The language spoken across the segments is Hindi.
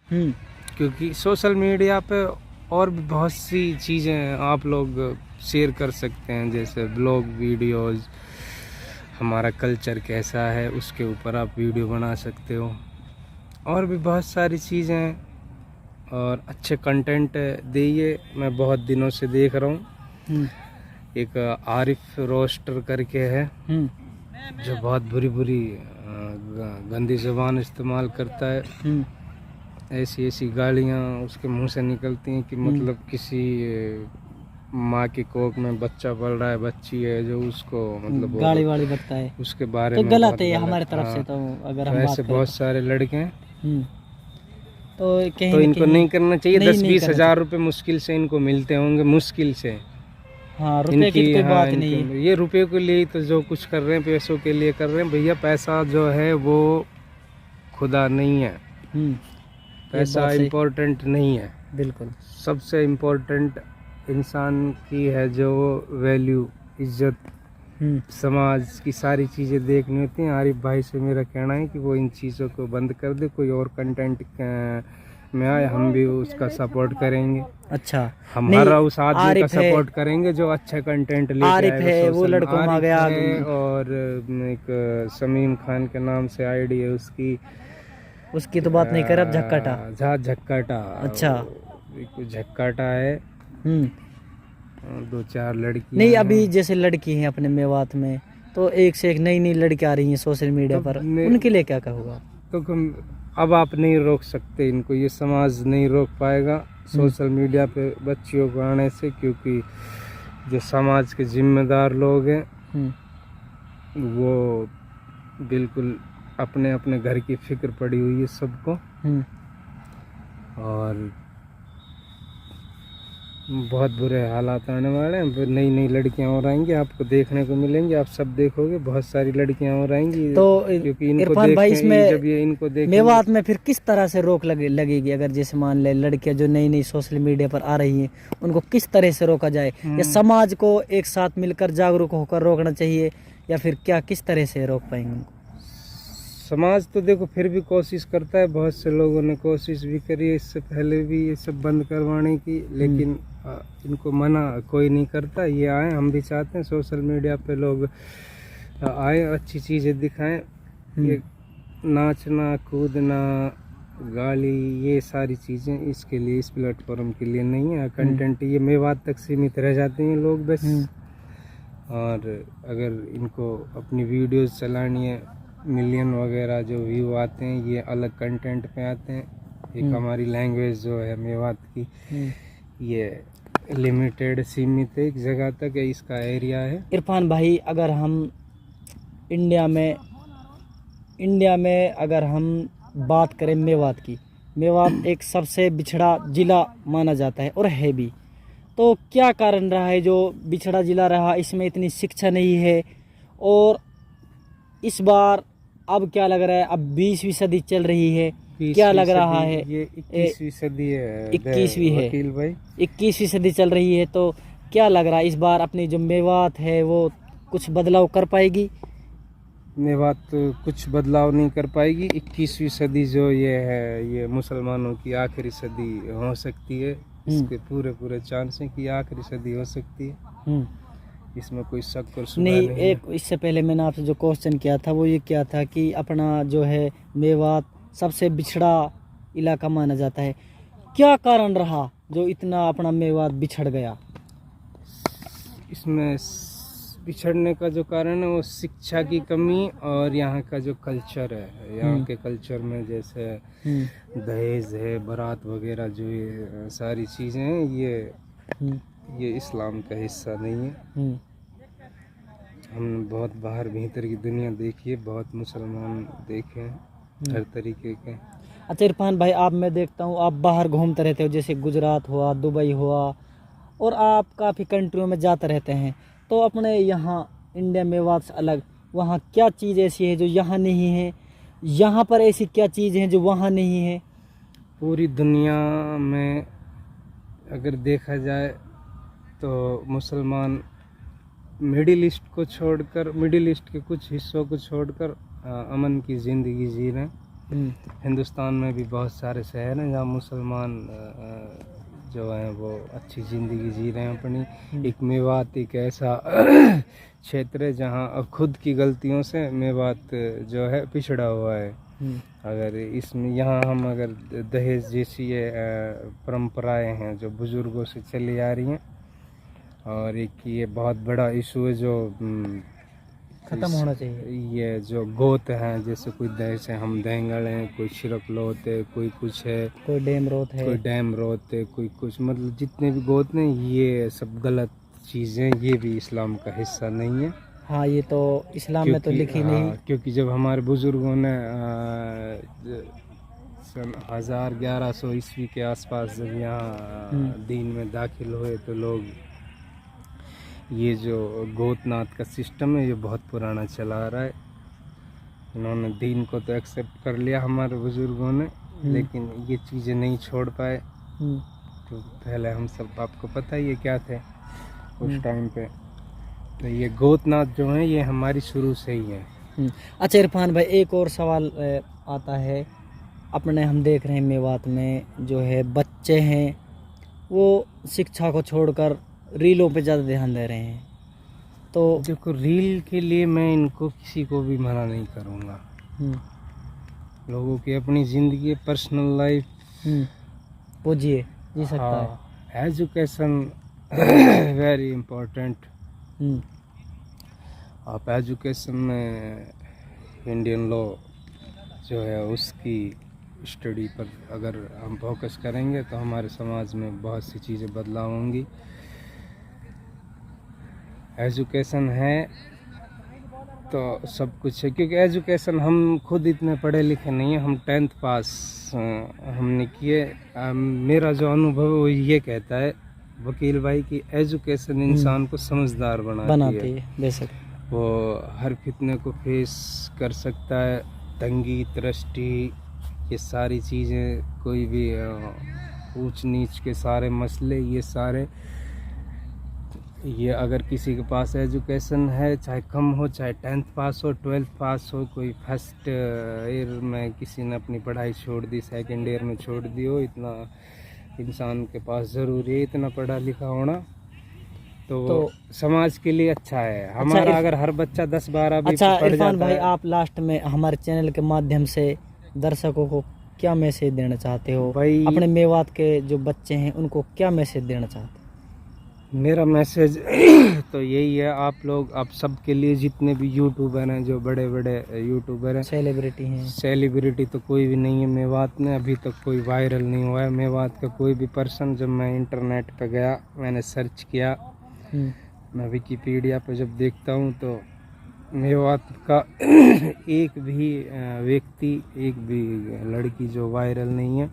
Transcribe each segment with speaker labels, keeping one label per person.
Speaker 1: क्योंकि सोशल मीडिया पे और भी बहुत सी चीज़ें आप लोग शेयर कर सकते हैं, जैसे ब्लॉग वीडियोस, हमारा कल्चर कैसा है उसके ऊपर आप वीडियो बना सकते हो, और भी बहुत सारी चीज़ें हैं। और अच्छे कंटेंट दिए, मैं बहुत दिनों से देख रहा हूँ। एक आरिफ रोस्टर करके है जो बहुत बुरी बुरी गंदी ज़ुबान इस्तेमाल करता है। ऐसी ऐसी गालियाँ उसके मुंह से निकलती हैं कि मतलब किसी माँ की कोख में बच्चा पल रहा है, बच्ची है, जो उसको मतलब
Speaker 2: गाली वाली बकता है,
Speaker 1: उसके बारे
Speaker 2: तो
Speaker 1: में
Speaker 2: गलत
Speaker 1: बहुत
Speaker 2: है ये
Speaker 1: गलत।
Speaker 2: हमारे तरफ से। तो अगर हम
Speaker 1: ऐसे बहुत सारे लड़के हैं,
Speaker 2: तो कहीं
Speaker 1: तो
Speaker 2: न
Speaker 1: इनको
Speaker 2: कहीं
Speaker 1: नहीं करना चाहिए।
Speaker 2: नहीं
Speaker 1: 10-20
Speaker 2: करना
Speaker 1: हज़ार रुपये मुश्किल से इनको मिलते होंगे, मुश्किल से।
Speaker 2: हाँ, रुपए की तो कोई बात नहीं है।
Speaker 1: ये रुपये के लिए तो जो कुछ कर रहे हैं, पैसों के लिए कर रहे हैं। भैया पैसा जो है वो खुदा नहीं है, पैसा इम्पोर्टेंट नहीं है।
Speaker 2: बिल्कुल
Speaker 1: सबसे इम्पोर्टेंट इंसान की है जो वैल्यू, इज्जत, समाज की सारी चीज़ें देखनी होती हैं। आरिफ भाई से मेरा कहना है कि वो इन चीज़ों को बंद कर दे, कोई और कंटेंट में आए, हम भी उसका सपोर्ट करेंगे।
Speaker 2: अच्छा,
Speaker 1: हम हर उस आदमी का सपोर्ट करेंगे जो अच्छा कंटेंट लेके
Speaker 2: आरिफ है, वो लड़कों में आ गया।
Speaker 1: और एक समीम खान के नाम से आईडी है
Speaker 2: उसकी तो बात नहीं कर, अब झक्काटा
Speaker 1: झक्काटा।
Speaker 2: अच्छा,
Speaker 1: झक्काटा है। 2-4 लड़की
Speaker 2: नहीं, अभी जैसे लड़की हैं अपने मेवात में, तो एक से एक नई नई लड़की आ रही हैं सोशल मीडिया पर, उनके लिए क्या कहोगा?
Speaker 1: तो अब आप नहीं रोक सकते इनको, ये समाज नहीं रोक पाएगा सोशल मीडिया पे बच्चियों को आने से, क्योंकि जो समाज के जिम्मेदार लोग हैं वो बिल्कुल अपने अपने घर की फिक्र पड़ी हुई है सबको। और बहुत बुरे हालात आने वाले हैं। नई नई लड़कियां और आएंगी, आपको देखने को मिलेंगी, आप सब देखोगे, बहुत सारी लड़कियां और आएंगी। तो क्योंकि इनको
Speaker 2: भाई इसमें
Speaker 1: जब ये इनको
Speaker 2: मेवात में फिर किस तरह से रोक लगेगी? अगर जैसे मान ले लड़कियां जो नई नई सोशल मीडिया पर आ रही हैं, उनको किस तरह से रोका जाए? या समाज को एक साथ मिलकर जागरूक होकर रोकना चाहिए, या फिर क्या, किस तरह से रोक पाएंगे उनको?
Speaker 1: समाज तो देखो फिर भी कोशिश करता है, बहुत से लोगों ने कोशिश भी करी है इससे पहले भी ये सब बंद करवाने की, लेकिन इनको मना कोई नहीं करता। ये आए, हम भी चाहते हैं सोशल मीडिया पे लोग आए, अच्छी चीज़ें दिखाएं। ये नाचना, कूदना, गाली, ये सारी चीज़ें इसके लिए, इस प्लेटफॉर्म के लिए नहीं है। कंटेंट ये मेवात तक सीमित रह जाते हैं लोग बस। और अगर इनको अपनी वीडियोस चलानी है, मिलियन वगैरह जो व्यू आते हैं, ये अलग कंटेंट पे आते हैं। एक हमारी लैंग्वेज जो है मेवात की, ये लिमिटेड, सीमित है, एक जगह तक है, इसका एरिया है।
Speaker 2: इरफान भाई, अगर हम इंडिया में अगर हम बात करें मेवात की, मेवात एक सबसे बिछड़ा जिला माना जाता है और है भी। तो क्या कारण रहा है जो बिछड़ा जिला रहा? इसमें इतनी शिक्षा नहीं है, और इस बार अब क्या लग रहा है, अब 20वीं सदी चल रही है, क्या लग रहा है?
Speaker 1: ये 21वीं सदी है।
Speaker 2: 21वीं है
Speaker 1: वकील भाई,
Speaker 2: 21वीं सदी चल रही है। तो क्या लग रहा है इस बार अपनी जो मेवात है वो कुछ बदलाव कर पाएगी?
Speaker 1: मेवात तो कुछ बदलाव नहीं कर पाएगी। 21वीं सदी जो ये है, ये मुसलमानों की आखिरी सदी हो सकती है। इसके पूरे चांस हैं कि आखिरी सदी हो सकती है, इसमें कोई शक और शुबा नहीं है।
Speaker 2: एक इससे पहले मैंने आपसे जो क्वेश्चन किया था वो ये क्या था कि अपना जो है मेवात सबसे बिछड़ा इलाका माना जाता है, क्या कारण रहा जो इतना अपना मेवात बिछड़ गया?
Speaker 1: इसमें बिछड़ने का जो कारण है वो शिक्षा की कमी और यहाँ का जो कल्चर है। यहाँ के कल्चर में जैसे दहेज है, बारात वगैरह, जो ये सारी चीज़ें हैं, ये इस्लाम का हिस्सा नहीं है। हमने बहुत बाहर भीतर की दुनिया देखी है, बहुत मुसलमान देखे हैं हर तरीके के।
Speaker 2: अच्छा इरफान भाई, मैं देखता हूँ आप बाहर घूमते रहते हो, जैसे गुजरात हुआ, दुबई हुआ, और आप काफ़ी कंट्रियों में जाते रहते हैं। तो अपने यहाँ इंडिया मेवात से अलग वहाँ क्या चीज़ ऐसी है जो यहाँ नहीं है? यहाँ पर ऐसी क्या चीज़ है जो वहाँ नहीं है?
Speaker 1: पूरी दुनिया में अगर देखा जाए तो मुसलमान मिडिल ईस्ट के कुछ हिस्सों को छोड़कर अमन की ज़िंदगी जी रहे हैं। हिंदुस्तान में भी बहुत सारे शहर हैं जहाँ मुसलमान जो हैं वो अच्छी ज़िंदगी जी रहे हैं अपनी। एक मेवात एक ऐसा क्षेत्र है जहाँ खुद की गलतियों से मेवात जो है पिछड़ा हुआ है। अगर इसमें यहाँ हम अगर दहेज जैसी ये परंपराएं हैं जो बुज़ुर्गों से चली आ रही हैं, और एक ये बहुत बड़ा इशू है जो
Speaker 2: खत्म होना चाहिए।
Speaker 1: ये जो गोत हैं, जैसे कोई जैसे हम देंगड़ हैं, कोई शिरकलोत है, कोई कुछ है,
Speaker 2: कोई डैम रोत है,
Speaker 1: कोई डैम रोत है, कोई कुछ, मतलब जितने भी गोत हैं ये सब गलत चीज़ें, ये भी इस्लाम का हिस्सा नहीं है।
Speaker 2: हाँ, ये तो इस्लाम में तो लिखी नहीं।
Speaker 1: क्योंकि जब हमारे बुजुर्गों ने सन 1100 ईस्वी के आसपास जब यहाँ दीन में दाखिल हुए तो लोग ये जो गोतनाथ का सिस्टम है ये बहुत पुराना चला आ रहा है। इन्होंने दीन को तो एक्सेप्ट कर लिया हमारे बुजुर्गों ने, लेकिन ये चीज़ें नहीं छोड़ पाए। तो पहले हम सब, आपको पता ही है क्या थे उस टाइम पे, तो ये गोतनाथ जो है ये हमारी शुरू से ही है।
Speaker 2: अच्छा इरफान भाई, एक और सवाल आता है। अपने हम देख रहे हैं मेवात में जो है बच्चे हैं वो शिक्षा को छोड़कर रीलों पे ज़्यादा ध्यान दे रहे हैं। तो
Speaker 1: देखो, रील के लिए मैं इनको किसी को भी मना नहीं करूँगा। लोगों की अपनी ज़िंदगी, पर्सनल लाइफ
Speaker 2: वो जी सकता है।
Speaker 1: Education very important. आप एजुकेशन में इंडियन लॉ जो है उसकी स्टडी पर अगर हम फोकस करेंगे तो हमारे समाज में बहुत सी चीज़ें बदलाव होंगी। एजुकेशन है तो सब कुछ है, क्योंकि एजुकेशन, हम खुद इतने पढ़े लिखे नहीं हैं, हम 10th पास हमने किए। मेरा जो अनुभव है वो ये कहता है वकील भाई की एजुकेशन इंसान को समझदार बनाती है।
Speaker 2: बेशक
Speaker 1: वो हर फितने को फेस कर सकता है, तंगी दृष्टि, ये सारी चीज़ें, कोई भी ऊंच नीच के सारे मसले, ये सारे, ये अगर किसी के पास एजुकेशन है, चाहे कम हो, चाहे 10th पास हो, 12th पास हो, कोई फर्स्ट ईयर में किसी ने अपनी पढ़ाई छोड़ दी, सेकंड ईयर में छोड़ दी हो, इतना इंसान के पास ज़रूरी है इतना पढ़ा लिखा होना, तो समाज के लिए अच्छा है। हमारा अगर हर बच्चा 10-12 भी पढ़
Speaker 2: इरफान
Speaker 1: जाता
Speaker 2: भाई,
Speaker 1: है।
Speaker 2: आप लास्ट में हमारे चैनल के माध्यम से दर्शकों को क्या मैसेज देना चाहते हो?
Speaker 1: भाई,
Speaker 2: अपने मेवात के जो बच्चे हैं उनको क्या मैसेज देना चाहते हो?
Speaker 1: मेरा मैसेज तो यही है, आप लोग, आप सब के लिए, जितने भी यूट्यूबर हैं, जो बड़े बड़े यूट्यूबर हैं,
Speaker 2: सेलिब्रिटी हैं,
Speaker 1: सेलिब्रिटी तो कोई भी नहीं है मेवात में, अभी तक कोई वायरल नहीं हुआ है मेवात का कोई भी पर्सन। जब मैं इंटरनेट पे गया, मैंने सर्च किया, मैं विकिपीडिया पे जब देखता हूँ तो मेवात का एक भी व्यक्ति, एक भी लड़की जो वायरल नहीं है।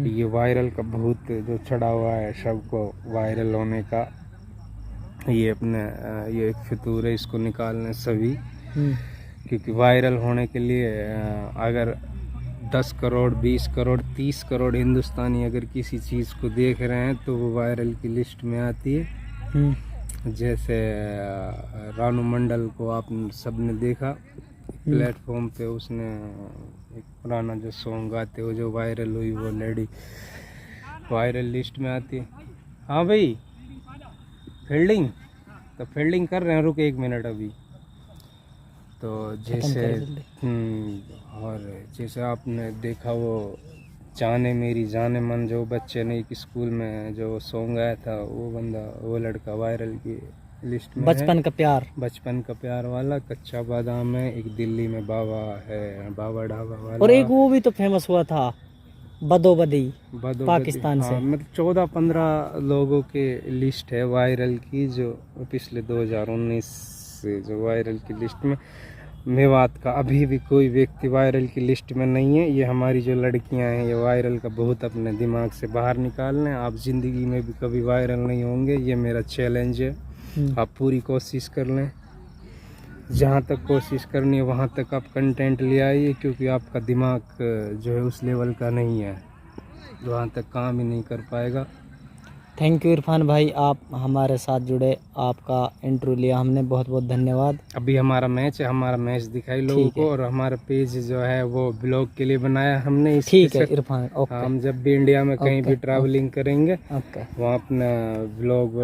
Speaker 1: ये वायरल का भूत जो चढ़ा हुआ है सबको वायरल होने का, ये अपने ये एक फितूर है, इसको निकालने सभी। क्योंकि वायरल होने के लिए अगर 10 करोड़ 20 करोड़ 30 करोड़ हिंदुस्तानी अगर किसी चीज़ को देख रहे हैं तो वो वायरल की लिस्ट में आती है। जैसे रानू मंडल को आप सब ने देखा प्लेटफॉर्म पे, उसने एक पुराना जो सॉन्ग गाते हो जो वायरल हुई, वो लेडी वायरल लिस्ट में आती है। हाँ भाई, फील्डिंग तो फील्डिंग कर रहे हैं, रुक 1 मिनट अभी। तो जैसे और जैसे आपने देखा वो जाने मेरी जाने मन, जो बच्चे ने एक स्कूल में जो सॉन्ग आया था, वो बंदा, वो लड़का वायरल की लिस्ट में
Speaker 2: बचपन
Speaker 1: है।
Speaker 2: का प्यार,
Speaker 1: बचपन का प्यार वाला, कच्चा बादाम है, एक दिल्ली में बाबा है, बाबा ढाबा वाला,
Speaker 2: और एक वो भी तो फेमस हुआ था बदोबदी पाकिस्तान से।
Speaker 1: मतलब 14-15 लोगों के लिस्ट है वायरल की, जो पिछले 2019 से जो वायरल की लिस्ट में। मेवात का अभी भी कोई व्यक्ति वायरल की लिस्ट में नहीं है। ये हमारी जो लड़कियां हैं, ये वायरल का बहुत अपने दिमाग से बाहर निकाल लें। आप ज़िंदगी में भी कभी वायरल नहीं होंगे, ये मेरा चैलेंज है। आप पूरी कोशिश कर लें, जहाँ तक कोशिश करनी है वहाँ तक आप कंटेंट ले आइए, क्योंकि आपका दिमाग जो है उस लेवल का नहीं है, वहाँ तक काम ही नहीं कर पाएगा।
Speaker 2: थैंक यू इरफान भाई, आप हमारे साथ जुड़े, आपका इंटरव्यू लिया हमने, बहुत बहुत धन्यवाद।
Speaker 1: अभी हमारा मैच है, हमारा मैच दिखाई लोगों
Speaker 2: ठीक है।
Speaker 1: को, और हमारा पेज जो है वो ब्लॉग के लिए बनाया हमने। इस
Speaker 2: ठीक है इरफान, ओके
Speaker 1: हम जब भी इंडिया में कहीं भी
Speaker 2: ओके,
Speaker 1: ट्रैवलिंग करेंगे
Speaker 2: ओके।
Speaker 1: वहाँ अपना ब्लॉग